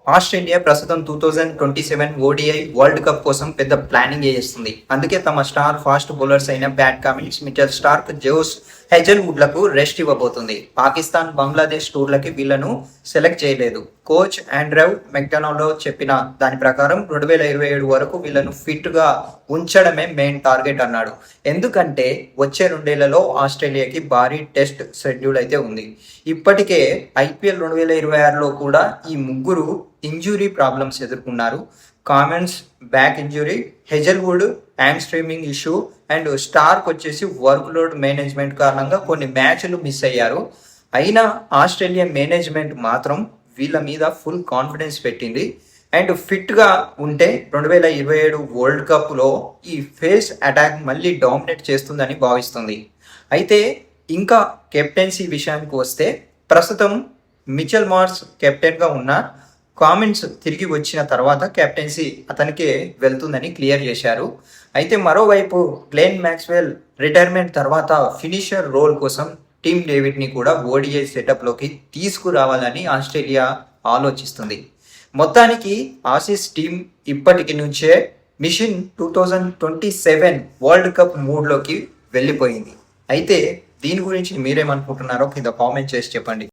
Australia ప్రస్తుతం 2027 ODI world cup కోసం పెద్ద ప్లానింగ్ చేస్తుంది. అందుకే తమ స్టార్ ఫాస్ట్ బౌలర్స్ అయిన Pat Cummins, Mitchell Starc, Jos హెజల్వుడ్లకు రెస్ట్ ఇవ్వబోతుంది. పాకిస్తాన్, బంగ్లాదేశ్ టూర్లకి వీళ్లను సెలెక్ట్ చేయలేదు. కోచ్ ఆండ్రూ మెక్డొనాల్డ్ చెప్పిన దాని ప్రకారం 2027 వరకు వీళ్లను ఫిట్ గా ఉంచడమే మెయిన్ టార్గెట్ అన్నాడు. ఎందుకంటే వచ్చే 2 ఏళ్లలో ఆస్ట్రేలియాకి భారీ టెస్ట్ షెడ్యూల్ అయితే ఉంది. ఇప్పటికే ఐపీఎల్ 2026లో కూడా ఈ ముగ్గురు ఇంజురీ ప్రాబ్లమ్స్ ఎదుర్కొన్నారు. Cummins back injury, Hazlewood hamstring issue and Starc వచ్చేసి వర్క్ లోడ్ మేనేజ్మెంట్ కారణంగా కొన్ని మ్యాచ్లు మిస్ అయ్యారు. అయినా ఆస్ట్రేలియా మేనేజ్మెంట్ మాత్రం వీళ్ళ మీద ఫుల్ కాన్ఫిడెన్స్ పెట్టింది అండ్ ఫిట్గా ఉంటే 2027 వరల్డ్ కప్లో ఈ ఫేస్ అటాక్ మళ్ళీ డామినేట్ చేస్తుందని భావిస్తుంది. అయితే ఇంకా కెప్టెన్సీ విషయానికి వస్తే ప్రస్తుతం మిచెల్ మార్ష్ కెప్టెన్గా ఉన్న కామెంట్స్ తిరిగి వచ్చిన తర్వాత కెప్టెన్సీ అతనికే వెళ్తుందని క్లియర్ చేశారు. అయితే మరోవైపు గ్లెన్ మ్యాక్స్వెల్ రిటైర్మెంట్ తర్వాత ఫినిషర్ రోల్ కోసం టీమ్ డేవిడ్ని కూడా ఓడిఐ సెటప్లోకి తీసుకురావాలని ఆస్ట్రేలియా ఆలోచిస్తుంది. మొత్తానికి ఆసీస్ టీం ఇప్పటికి నుంచే మిషన్ 2027 వరల్డ్ కప్ మూడ్లోకి వెళ్ళిపోయింది. అయితే దీని గురించి మీరేమనుకుంటున్నారో కింద కామెంట్ చేసి చెప్పండి.